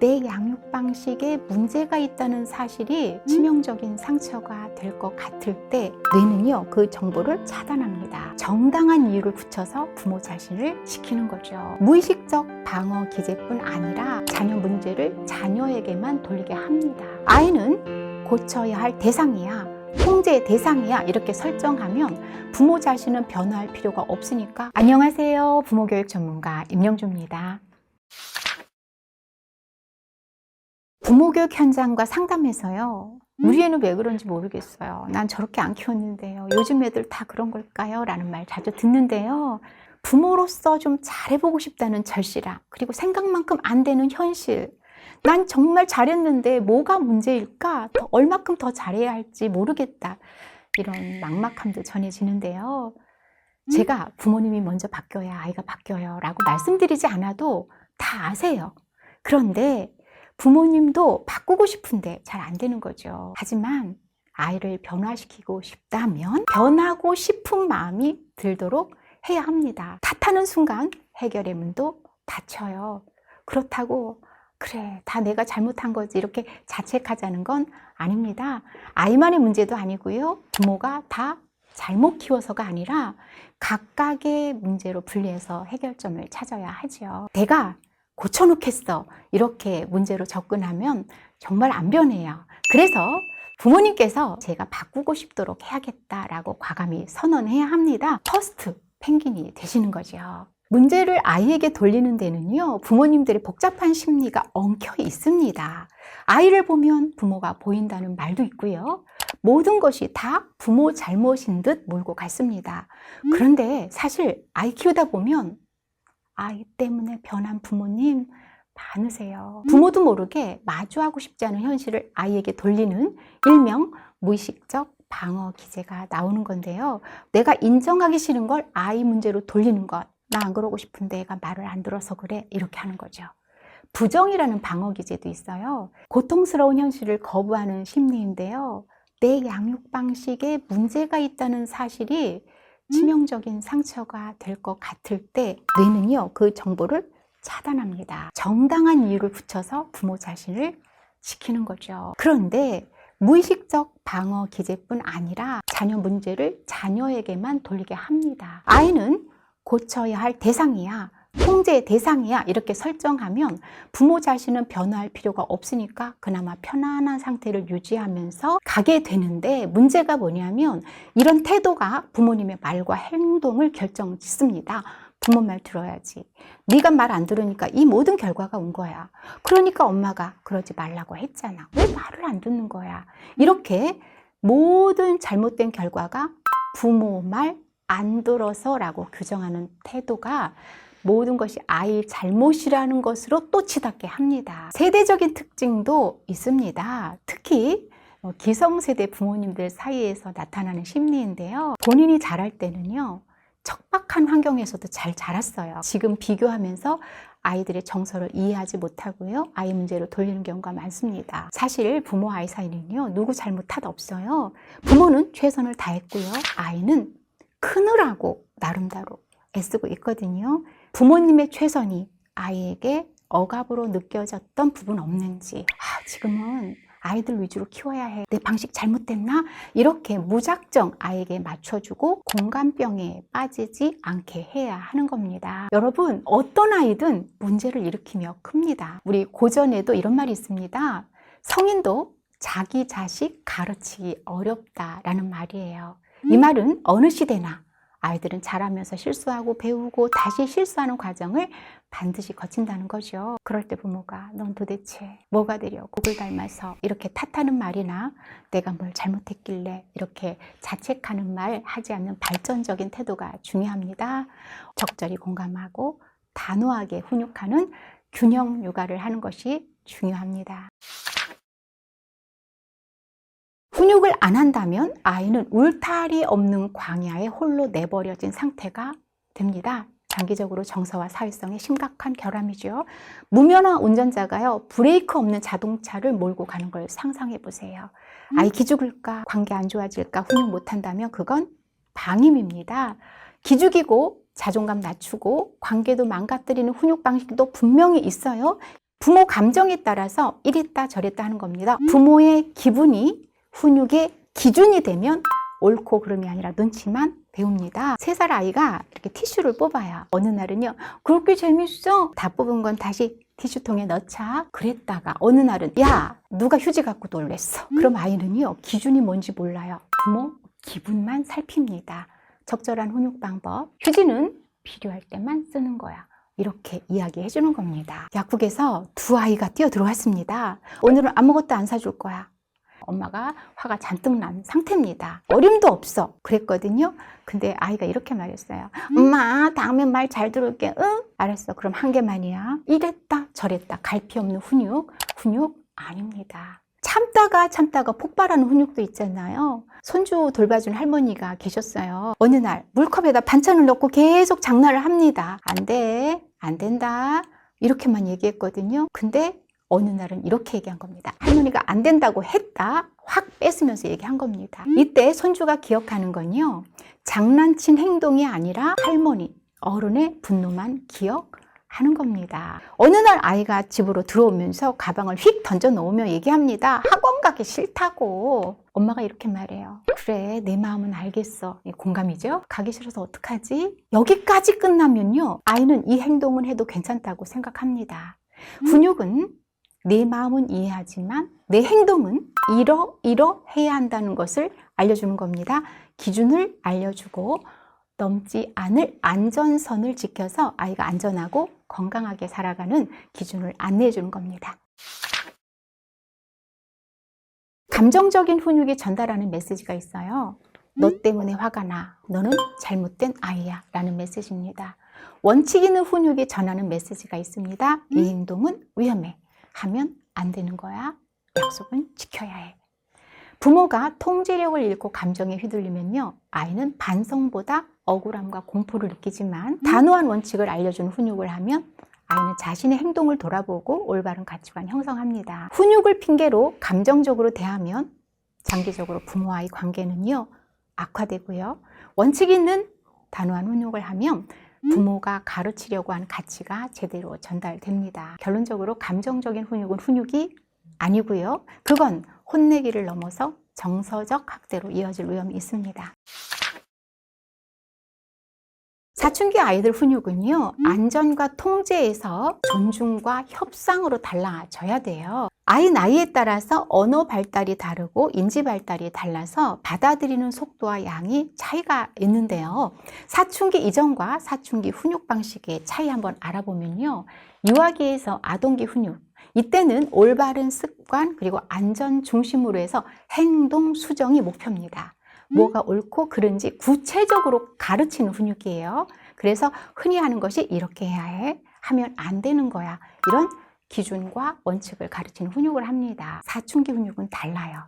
내 양육 방식에 문제가 있다는 사실이 치명적인 상처가 될 것 같을 때 뇌는요, 그 정보를 차단합니다. 정당한 이유를 붙여서 부모 자신을 지키는 거죠. 무의식적 방어 기제뿐 아니라 자녀 문제를 자녀에게만 돌리게 합니다. 아이는 고쳐야 할 대상이야, 통제의 대상이야 이렇게 설정하면 부모 자신은 변화할 필요가 없으니까. 안녕하세요, 부모교육 전문가 임영주입니다. 부모교육 현장과 상담에서요, 우리 애는 왜 그런지 모르겠어요. 난 저렇게 안 키웠는데요. 요즘 애들 다 그런 걸까요? 라는 말 자주 듣는데요. 부모로서 좀 잘해보고 싶다는 절실함, 그리고 생각만큼 안 되는 현실. 난 정말 잘했는데 뭐가 문제일까? 얼마큼 더 잘해야 할지 모르겠다. 이런 막막함도 전해지는데요. 제가 부모님이 먼저 바뀌어야 아이가 바뀌어요 라고 말씀드리지 않아도 다 아세요. 그런데 부모님도 바꾸고 싶은데 잘 안 되는 거죠. 하지만 아이를 변화시키고 싶다면 변하고 싶은 마음이 들도록 해야 합니다. 탓하는 순간 해결의 문도 닫혀요. 그렇다고 그래, 다 내가 잘못한 거지 이렇게 자책하자는 건 아닙니다. 아이만의 문제도 아니고요. 부모가 다 잘못 키워서가 아니라 각각의 문제로 분리해서 해결점을 찾아야 하죠. 내가 고쳐놓겠어 이렇게 문제로 접근하면 정말 안 변해요. 그래서 부모님께서 제가 바꾸고 싶도록 해야겠다라고 과감히 선언해야 합니다. 퍼스트 펭귄이 되시는 거죠. 문제를 아이에게 돌리는 데는요, 부모님들의 복잡한 심리가 엉켜 있습니다. 아이를 보면 부모가 보인다는 말도 있고요. 모든 것이 다 부모 잘못인 듯 몰고 갔습니다. 그런데 사실 아이 키우다 보면 아이 때문에 변한 부모님 많으세요. 부모도 모르게 마주하고 싶지 않은 현실을 아이에게 돌리는 일명 무의식적 방어 기제가 나오는 건데요. 내가 인정하기 싫은 걸 아이 문제로 돌리는 것. 나 안 그러고 싶은데 애가 말을 안 들어서 그래. 이렇게 하는 거죠. 부정이라는 방어 기제도 있어요. 고통스러운 현실을 거부하는 심리인데요. 내 양육 방식에 문제가 있다는 사실이 치명적인 상처가 될 것 같을 때 뇌는요, 그 정보를 차단합니다. 정당한 이유를 붙여서 부모 자신을 지키는 거죠. 그런데 무의식적 방어 기제뿐 아니라 자녀 문제를 자녀에게만 돌리게 합니다. 아이는 고쳐야 할 대상이야, 통제의 대상이야 이렇게 설정하면 부모 자신은 변화할 필요가 없으니까 그나마 편안한 상태를 유지하면서 가게 되는데, 문제가 뭐냐면 이런 태도가 부모님의 말과 행동을 결정짓습니다. 부모 말 들어야지. 네가 말 안 들으니까 이 모든 결과가 온 거야. 그러니까 엄마가 그러지 말라고 했잖아. 왜 말을 안 듣는 거야? 이렇게 모든 잘못된 결과가 부모 말 안 들어서 라고 규정하는 태도가 모든 것이 아이 잘못이라는 것으로 또 치닫게 합니다. 세대적인 특징도 있습니다. 특히 기성세대 부모님들 사이에서 나타나는 심리인데요. 본인이 자랄 때는요, 척박한 환경에서도 잘 자랐어요. 지금 비교하면서 아이들의 정서를 이해하지 못하고요, 아이 문제로 돌리는 경우가 많습니다. 사실 부모 아이 사이는요, 누구 잘못 탓 없어요. 부모는 최선을 다했고요, 아이는 크느라고 나름대로 애쓰고 있거든요. 부모님의 최선이 아이에게 억압으로 느껴졌던 부분 없는지, 지금은 아이들 위주로 키워야 해, 내 방식 잘못됐나? 이렇게 무작정 아이에게 맞춰주고 공감병에 빠지지 않게 해야 하는 겁니다. 여러분, 어떤 아이든 문제를 일으키며 큽니다. 우리 고전에도 이런 말이 있습니다. 성인도 자기 자식 가르치기 어렵다라는 말이에요. 이 말은 어느 시대나 아이들은 자라면서 실수하고 배우고 다시 실수하는 과정을 반드시 거친다는 거죠. 그럴 때 부모가 넌 도대체 뭐가 되려 곡을 닮아서 이렇게 탓하는 말이나 내가 뭘 잘못했길래 이렇게 자책하는 말 하지 않는 발전적인 태도가 중요합니다. 적절히 공감하고 단호하게 훈육하는 균형 육아를 하는 것이 중요합니다. 훈육을 안 한다면 아이는 울타리 없는 광야에 홀로 내버려진 상태가 됩니다. 장기적으로 정서와 사회성에 심각한 결함이죠. 무면허 운전자가요, 브레이크 없는 자동차를 몰고 가는 걸 상상해 보세요. 아이 기죽을까, 관계 안 좋아질까, 훈육 못 한다면 그건 방임입니다. 기죽이고 자존감 낮추고 관계도 망가뜨리는 훈육 방식도 분명히 있어요. 부모 감정에 따라서 이랬다 저랬다 하는 겁니다. 부모의 기분이 훈육의 기준이 되면 옳고 그름이 아니라 눈치만 배웁니다. 3살 아이가 이렇게 티슈를 뽑아요. 어느 날은요, 그렇게 재밌어? 다 뽑은 건 다시 티슈통에 넣자. 그랬다가 어느 날은 야, 누가 휴지 갖고 놀랬어. 그럼 아이는요, 기준이 뭔지 몰라요. 부모 기분만 살핍니다. 적절한 훈육 방법, 휴지는 필요할 때만 쓰는 거야. 이렇게 이야기해 주는 겁니다. 약국에서 2 아이가 뛰어 들어왔습니다. 오늘은 아무것도 안 사줄 거야. 엄마가 화가 잔뜩 난 상태입니다. 어림도 없어 그랬거든요. 근데 아이가 이렇게 말했어요. 엄마, 다음엔 말 잘 들을게. 응? 알았어. 그럼 한 개만이야. 이랬다 저랬다 갈피 없는 훈육 아닙니다. 참다가 폭발하는 훈육도 있잖아요. 손주 돌봐준 할머니가 계셨어요. 어느 날 물컵에다 반찬을 넣고 계속 장난을 합니다. 안 돼, 안 된다 이렇게만 얘기했거든요. 근데 어느 날은 이렇게 얘기한 겁니다. 할머니가 안 된다고 했다 확 뺏으면서 얘기한 겁니다. 이때 손주가 기억하는 건요, 장난친 행동이 아니라 할머니, 어른의 분노만 기억하는 겁니다. 어느 날 아이가 집으로 들어오면서 가방을 휙 던져 놓으며 얘기합니다. 학원 가기 싫다고. 엄마가 이렇게 말해요. 그래, 내 마음은 알겠어. 공감이죠? 가기 싫어서 어떡하지? 여기까지 끝나면요, 아이는 이 행동은 해도 괜찮다고 생각합니다. 훈육은 내 마음은 이해하지만 내 행동은 이러해야 한다는 것을 알려주는 겁니다. 기준을 알려주고 넘지 않을 안전선을 지켜서 아이가 안전하고 건강하게 살아가는 기준을 안내해 주는 겁니다. 감정적인 훈육이 전달하는 메시지가 있어요. 너 때문에 화가 나. 너는 잘못된 아이야. 라는 메시지입니다. 원칙 있는 훈육이 전하는 메시지가 있습니다. 이 행동은 위험해. 하면 안 되는 거야. 약속은 지켜야 해. 부모가 통제력을 잃고 감정에 휘둘리면요, 아이는 반성보다 억울함과 공포를 느끼지만 단호한 원칙을 알려주는 훈육을 하면 아이는 자신의 행동을 돌아보고 올바른 가치관 형성합니다. 훈육을 핑계로 감정적으로 대하면 장기적으로 부모와의 관계는요, 악화되고요. 원칙 있는 단호한 훈육을 하면 부모가 가르치려고 하는 가치가 제대로 전달됩니다. 결론적으로 감정적인 훈육은 훈육이 아니고요. 그건 혼내기를 넘어서 정서적 학대로 이어질 위험이 있습니다. 사춘기 아이들 훈육은요, 안전과 통제에서 존중과 협상으로 달라져야 돼요. 아이 나이에 따라서 언어 발달이 다르고 인지 발달이 달라서 받아들이는 속도와 양이 차이가 있는데요. 사춘기 이전과 사춘기 훈육 방식의 차이 한번 알아보면요, 유아기에서 아동기 훈육, 이때는 올바른 습관 그리고 안전 중심으로 해서 행동 수정이 목표입니다. 뭐가 옳고 그른지 구체적으로 가르치는 훈육이에요. 그래서 흔히 하는 것이 이렇게 해야 해, 하면 안 되는 거야, 이런 기준과 원칙을 가르치는 훈육을 합니다. 사춘기 훈육은 달라요.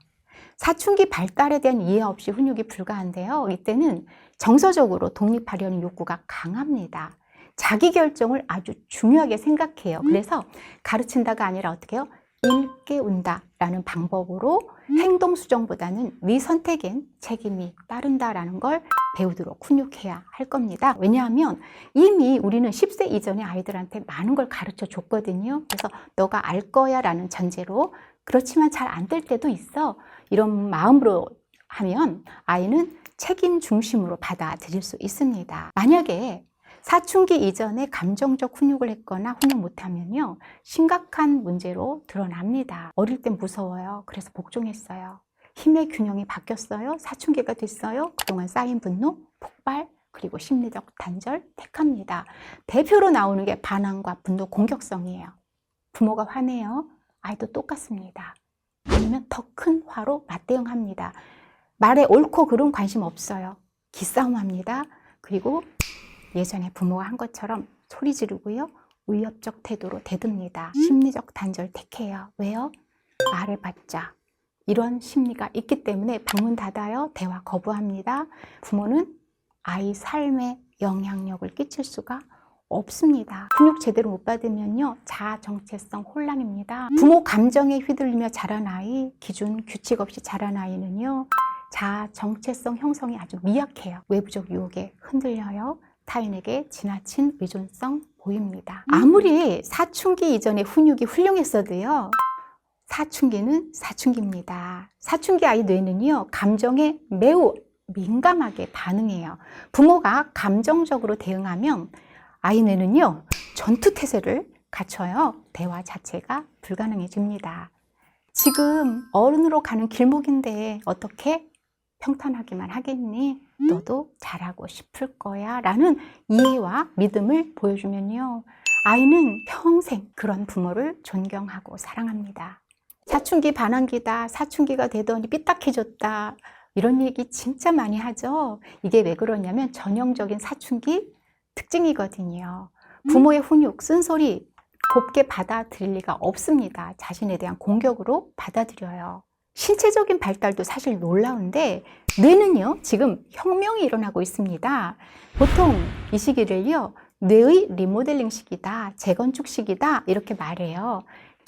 사춘기 발달에 대한 이해 없이 훈육이 불가한데요. 이때는 정서적으로 독립하려는 욕구가 강합니다. 자기 결정을 아주 중요하게 생각해요. 그래서 가르친다가 아니라 어떻게 해요? 일깨운다 라는 방법으로 행동 수정보다는 네 선택엔 책임이 따른다라는 걸 배우도록 훈육해야 할 겁니다. 왜냐하면 이미 우리는 10세 이전의 아이들한테 많은 걸 가르쳐 줬거든요. 그래서 너가 알 거야 라는 전제로, 그렇지만 잘 안 될 때도 있어, 이런 마음으로 하면 아이는 책임 중심으로 받아들일 수 있습니다. 만약에 사춘기 이전에 감정적 훈육을 했거나 훈육 못하면요, 심각한 문제로 드러납니다. 어릴 땐 무서워요. 그래서 복종했어요. 힘의 균형이 바뀌었어요. 사춘기가 됐어요. 그동안 쌓인 분노, 폭발, 그리고 심리적 단절 택합니다. 대표로 나오는 게 반항과 분노, 공격성이에요. 부모가 화내요. 아이도 똑같습니다. 아니면 더 큰 화로 맞대응합니다. 말에 옳고 그름 관심 없어요. 기싸움합니다. 그리고 예전에 부모가 한 것처럼 소리 지르고요, 위협적 태도로 대듭니다. 심리적 단절 택해요. 왜요? 말해봤자 이런 심리가 있기 때문에 방문 닫아요. 대화 거부합니다. 부모는 아이 삶에 영향력을 끼칠 수가 없습니다. 훈육 제대로 못 받으면요, 자아 정체성 혼란입니다. 부모 감정에 휘둘리며 자란 아이, 기준 규칙 없이 자란 아이는요, 자아 정체성 형성이 아주 미약해요. 외부적 유혹에 흔들려요. 타인에게 지나친 의존성 보입니다. 아무리 사춘기 이전에 훈육이 훌륭했어도요, 사춘기는 사춘기입니다. 사춘기 아이 뇌는요, 감정에 매우 민감하게 반응해요. 부모가 감정적으로 대응하면 아이 뇌는요, 전투태세를 갖춰요. 대화 자체가 불가능해집니다. 지금 어른으로 가는 길목인데 어떻게 평탄하기만 하겠니? 너도 잘하고 싶을 거야 라는 이해와 믿음을 보여주면요, 아이는 평생 그런 부모를 존경하고 사랑합니다. 사춘기 반항기다, 사춘기가 되더니 삐딱해졌다, 이런 얘기 진짜 많이 하죠. 이게 왜 그러냐면 전형적인 사춘기 특징이거든요. 부모의 훈육, 쓴소리 곱게 받아들일 리가 없습니다. 자신에 대한 공격으로 받아들여요. 신체적인 발달도 사실 놀라운데 뇌는요, 지금 혁명이 일어나고 있습니다. 보통 이 시기를요, 뇌의 리모델링 시기다, 재건축 시기다 이렇게 말해요.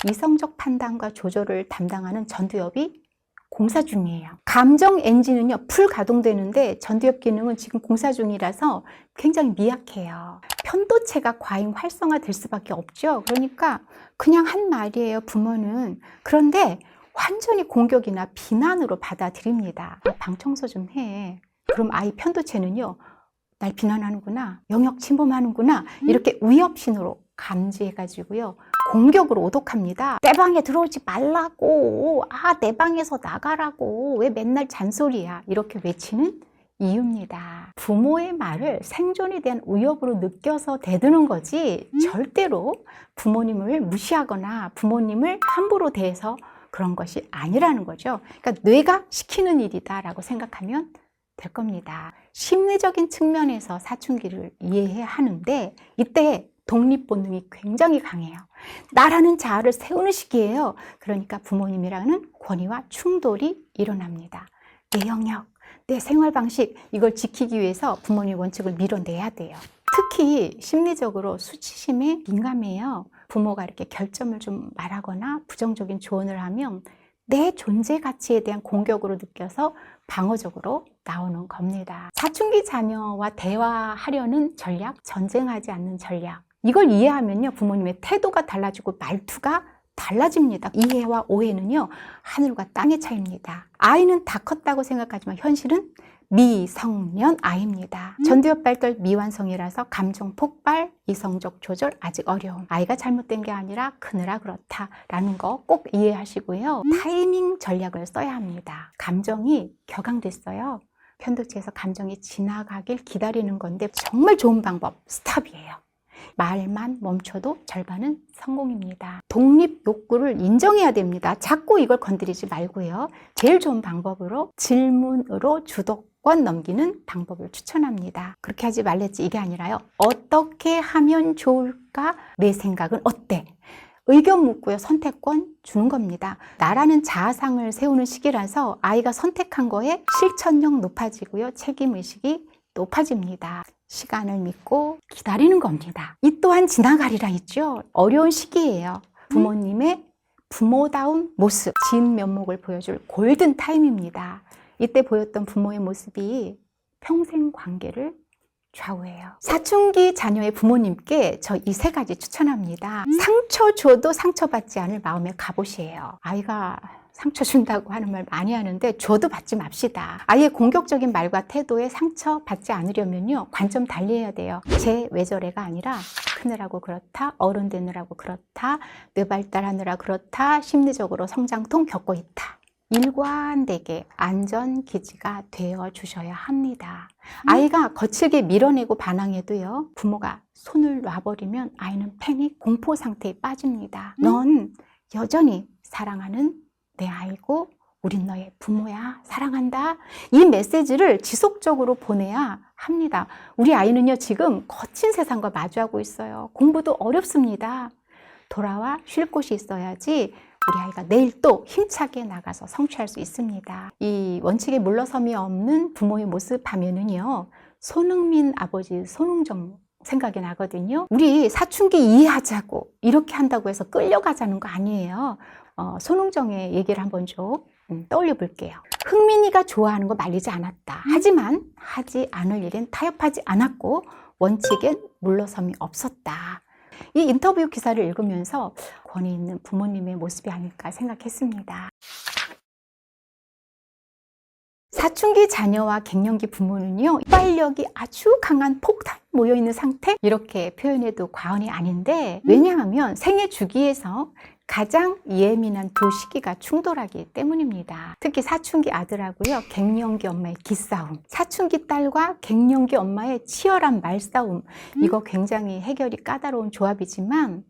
이성적 판단과 조절을 담당하는 전두엽이 공사 중이에요. 감정 엔진은요, 풀 가동되는데 전두엽 기능은 지금 공사 중이라서 굉장히 미약해요. 편도체가 과잉 활성화될 수밖에 없죠. 그러니까 그냥 한 말이에요, 부모는. 그런데 완전히 공격이나 비난으로 받아들입니다. 방 청소 좀 해. 그럼 아이 편도체는요, 날 비난하는구나, 영역 침범하는구나, 이렇게 위협신호로 감지해가지고요, 공격으로 오독합니다. 내 방에 들어오지 말라고, 내 방에서 나가라고, 왜 맨날 잔소리야, 이렇게 외치는 이유입니다. 부모의 말을 생존에 대한 위협으로 느껴서 대드는 거지, 절대로 부모님을 무시하거나 부모님을 함부로 대해서 그런 것이 아니라는 거죠. 그러니까 뇌가 시키는 일이다라고 생각하면 될 겁니다. 심리적인 측면에서 사춘기를 이해해야 하는데 이때 독립 본능이 굉장히 강해요. 나라는 자아를 세우는 시기예요. 그러니까 부모님이라는 권위와 충돌이 일어납니다. 내 영역, 내 생활 방식, 이걸 지키기 위해서 부모님 원칙을 밀어내야 돼요. 특히 심리적으로 수치심에 민감해요. 부모가 이렇게 결점을 좀 말하거나 부정적인 조언을 하면 내 존재 가치에 대한 공격으로 느껴서 방어적으로 나오는 겁니다. 사춘기 자녀와 대화하려는 전략, 전쟁하지 않는 전략, 이걸 이해하면요, 부모님의 태도가 달라지고 말투가 달라집니다. 이해와 오해는요, 하늘과 땅의 차이입니다. 아이는 다 컸다고 생각하지만 현실은 미성년 아이입니다. 전두엽 발달 미완성이라서 감정 폭발, 이성적 조절 아직 어려움. 아이가 잘못된 게 아니라 크느라 그렇다라는 거 꼭 이해하시고요. 타이밍 전략을 써야 합니다. 감정이 격앙됐어요. 편도체에서 감정이 지나가길 기다리는 건데 정말 좋은 방법, 스탑이에요. 말만 멈춰도 절반은 성공입니다. 독립 욕구를 인정해야 됩니다. 자꾸 이걸 건드리지 말고요. 제일 좋은 방법으로 질문으로 주도권 넘기는 방법을 추천합니다. 그렇게 하지 말랬지 이게 아니라요, 어떻게 하면 좋을까? 내 생각은 어때? 의견 묻고요, 선택권 주는 겁니다. 나라는 자아상을 세우는 시기라서 아이가 선택한 거에 실천력 높아지고요, 책임의식이 높아집니다. 시간을 믿고 기다리는 겁니다. 이 또한 지나가리라 있죠. 어려운 시기예요. 부모님의 부모다운 모습, 진면목을 보여줄 골든 타임입니다. 이때 보였던 부모의 모습이 평생 관계를 좌우해요. 사춘기 자녀의 부모님께 저 이 세 가지 추천합니다. 상처 줘도 상처받지 않을 마음의 갑옷이에요. 아이가 상처 준다고 하는 말 많이 하는데 줘도 받지 맙시다. 아이의 공격적인 말과 태도에 상처 받지 않으려면요, 관점 달리해야 돼요. 쟤 왜 저래가 아니라 크느라고 그렇다, 어른 되느라고 그렇다, 뇌 발달하느라 그렇다, 심리적으로 성장통 겪고 있다. 일관되게 안전기지가 되어 주셔야 합니다. 아이가 거칠게 밀어내고 반항해도요, 부모가 손을 놔버리면 아이는 패닉, 공포 상태에 빠집니다. 넌 여전히 사랑하는 내 아이고 우린 너의 부모야, 사랑한다, 이 메시지를 지속적으로 보내야 합니다. 우리 아이는요, 지금 거친 세상과 마주하고 있어요. 공부도 어렵습니다. 돌아와 쉴 곳이 있어야지 우리 아이가 내일 또 힘차게 나가서 성취할 수 있습니다. 이 원칙에 물러섬이 없는 부모의 모습 하면은요, 손흥민 아버지 손흥정 생각이 나거든요. 우리 사춘기 이해하자고 이렇게 한다고 해서 끌려가자는 거 아니에요. 손흥정의 얘기를 한번 좀 떠올려 볼게요. 흥민이가 좋아하는 거 말리지 않았다. 하지만 하지 않을 일엔 타협하지 않았고 원칙엔 물러섬이 없었다. 이 인터뷰 기사를 읽으면서 권위 있는 부모님의 모습이 아닐까 생각했습니다. 사춘기 자녀와 갱년기 부모는요, 이발력이 아주 강한 폭탄 모여있는 상태, 이렇게 표현해도 과언이 아닌데, 왜냐하면 생애 주기에서 가장 예민한 두 시기가 충돌하기 때문입니다. 특히 사춘기 아들하고요, 갱년기 엄마의 기싸움, 사춘기 딸과 갱년기 엄마의 치열한 말싸움, 이거 굉장히 해결이 까다로운 조합이지만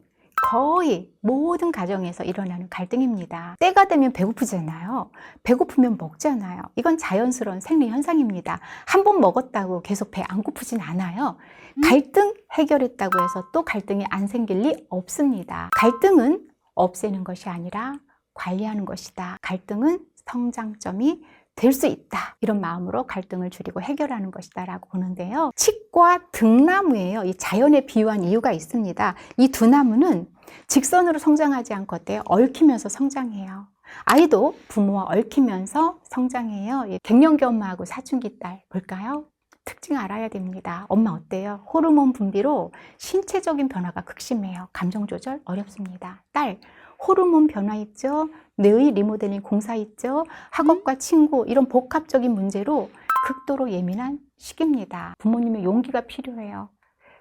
거의 모든 가정에서 일어나는 갈등입니다. 때가 되면 배고프잖아요. 배고프면 먹잖아요. 이건 자연스러운 생리 현상입니다. 한 번 먹었다고 계속 배 안 고프진 않아요. 갈등 해결했다고 해서 또 갈등이 안 생길 리 없습니다. 갈등은 없애는 것이 아니라 관리하는 것이다. 갈등은 성장점이 될 수 있다. 이런 마음으로 갈등을 줄이고 해결하는 것이다 라고 보는데요. 칡과 등나무예요. 이 자연에 비유한 이유가 있습니다. 이 두 나무는 직선으로 성장하지 않고 어때요? 얽히면서 성장해요. 아이도 부모와 얽히면서 성장해요. 갱년기 엄마하고 사춘기 딸 볼까요? 특징 알아야 됩니다. 엄마 어때요? 호르몬 분비로 신체적인 변화가 극심해요. 감정 조절 어렵습니다. 딸 호르몬 변화 있죠? 뇌의 리모델링 공사 있죠? 학업과 친구 이런 복합적인 문제로 극도로 예민한 시기입니다. 부모님의 용기가 필요해요.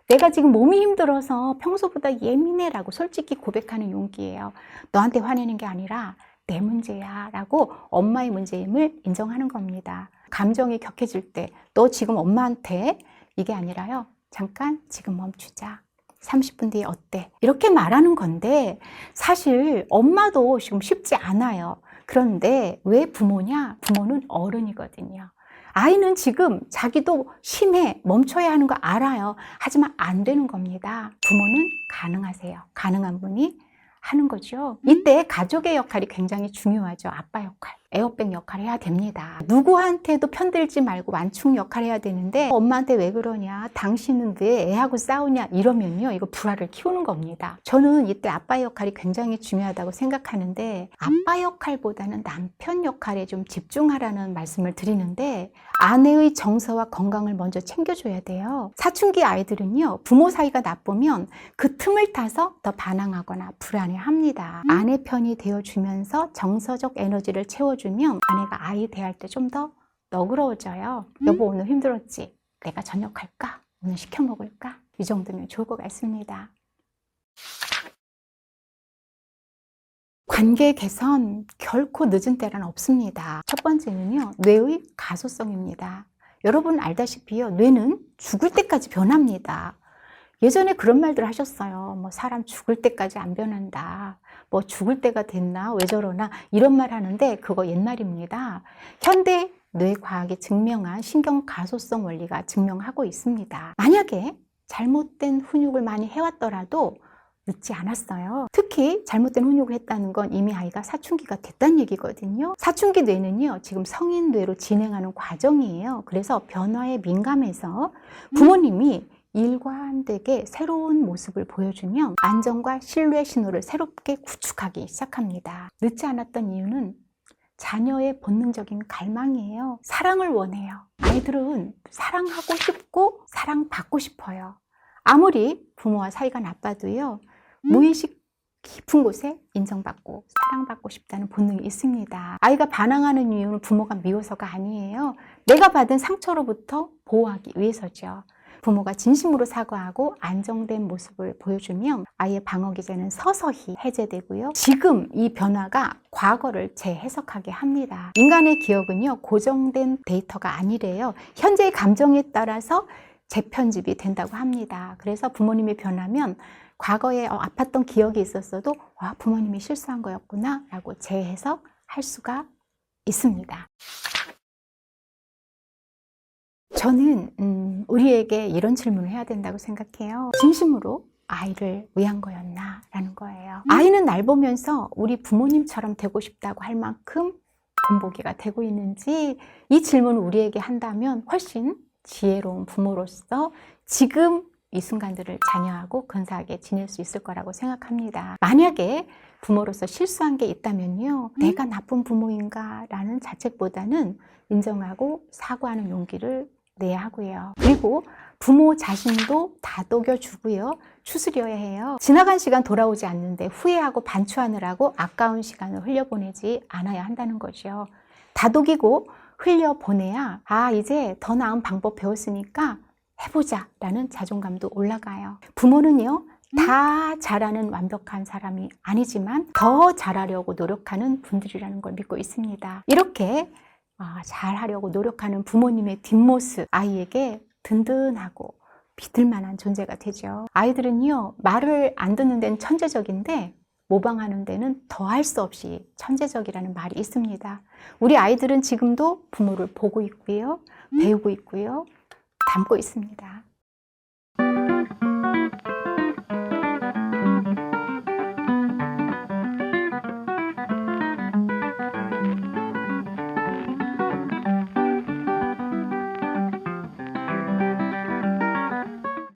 내가 지금 몸이 힘들어서 평소보다 예민해라고 솔직히 고백하는 용기예요. 너한테 화내는 게 아니라 내 문제야 라고 엄마의 문제임을 인정하는 겁니다. 감정이 격해질 때 너 지금 엄마한테 이게 아니라요. 잠깐 지금 멈추자. 30분 뒤에 어때? 이렇게 말하는 건데 사실 엄마도 지금 쉽지 않아요. 그런데 왜 부모냐? 부모는 어른이거든요. 아이는 지금 자기도 심해, 멈춰야 하는 거 알아요. 하지만 안 되는 겁니다. 부모는 가능하세요. 가능한 분이 하는 거죠. 이때 가족의 역할이 굉장히 중요하죠. 아빠 역할, 에어백 역할 해야 됩니다. 누구한테도 편들지 말고 완충 역할 해야 되는데 엄마한테 왜 그러냐, 당신은 왜 애하고 싸우냐 이러면요, 이거 불화를 키우는 겁니다. 저는 이때 아빠의 역할이 굉장히 중요하다고 생각하는데 아빠 역할보다는 남편 역할에 좀 집중하라는 말씀을 드리는데 아내의 정서와 건강을 먼저 챙겨줘야 돼요. 사춘기 아이들은요, 부모 사이가 나쁘면 그 틈을 타서 더 반항하거나 불안해합니다. 아내 편이 되어주면서 정서적 에너지를 채워주면 아내가 아이 대할 때 좀 더 너그러워져요. 여보 오늘 힘들었지? 내가 저녁 할까? 오늘 시켜 먹을까? 이 정도면 좋을 것 같습니다. 관계 개선 결코 늦은 때란 없습니다. 첫 번째는요, 뇌의 가소성입니다. 여러분 알다시피요, 뇌는 죽을 때까지 변합니다. 예전에 그런 말들 하셨어요. 뭐 사람 죽을 때까지 안 변한다. 뭐 죽을 때가 됐나? 왜 저러나? 이런 말 하는데 그거 옛말입니다. 현대 뇌과학이 증명한 신경 가소성 원리가 증명하고 있습니다. 만약에 잘못된 훈육을 많이 해왔더라도 늦지 않았어요. 특히 잘못된 훈육을 했다는 건 이미 아이가 사춘기가 됐다는 얘기거든요. 사춘기 뇌는요, 지금 성인 뇌로 진행하는 과정이에요. 그래서 변화에 민감해서 부모님이 일관되게 새로운 모습을 보여주면 안정과 신뢰 신호를 새롭게 구축하기 시작합니다. 늦지 않았던 이유는 자녀의 본능적인 갈망이에요. 사랑을 원해요. 아이들은 사랑하고 싶고 사랑받고 싶어요. 아무리 부모와 사이가 나빠도요, 무의식 깊은 곳에 인정받고 사랑받고 싶다는 본능이 있습니다. 아이가 반항하는 이유는 부모가 미워서가 아니에요. 내가 받은 상처로부터 보호하기 위해서죠. 부모가 진심으로 사과하고 안정된 모습을 보여주면 아이의 방어 기제는 서서히 해제되고요. 지금 이 변화가 과거를 재해석하게 합니다. 인간의 기억은요, 고정된 데이터가 아니래요. 현재의 감정에 따라서 재편집이 된다고 합니다. 그래서 부모님이 변하면 과거에 아팠던 기억이 있었어도 와, 부모님이 실수한 거였구나 라고 재해석할 수가 있습니다. 저는 우리에게 이런 질문을 해야 된다고 생각해요. 진심으로 아이를 위한 거였나? 라는 거예요. 아이는 날 보면서 우리 부모님처럼 되고 싶다고 할 만큼 본보기가 되고 있는지, 이 질문을 우리에게 한다면 훨씬 지혜로운 부모로서 지금 이 순간들을 자녀하고 근사하게 지낼 수 있을 거라고 생각합니다. 만약에 부모로서 실수한 게 있다면요, 내가 나쁜 부모인가 라는 자책보다는 인정하고 사과하는 용기를 내야 하고요. 그리고 부모 자신도 다독여주고요. 추스려야 해요. 지나간 시간 돌아오지 않는데 후회하고 반추하느라고 아까운 시간을 흘려보내지 않아야 한다는 거죠. 다독이고 흘려보내야 이제 더 나은 방법 배웠으니까 해보자 라는 자존감도 올라가요. 부모는요, 다 잘하는 완벽한 사람이 아니지만 더 잘하려고 노력하는 분들이라는 걸 믿고 있습니다. 이렇게 잘하려고 노력하는 부모님의 뒷모습, 아이에게 든든하고 믿을 만한 존재가 되죠. 아이들은요, 말을 안 듣는 데는 천재적인데 모방하는 데는 더할 수 없이 천재적이라는 말이 있습니다. 우리 아이들은 지금도 부모를 보고 있고요, 배우고 있고요, 닮고 있습니다.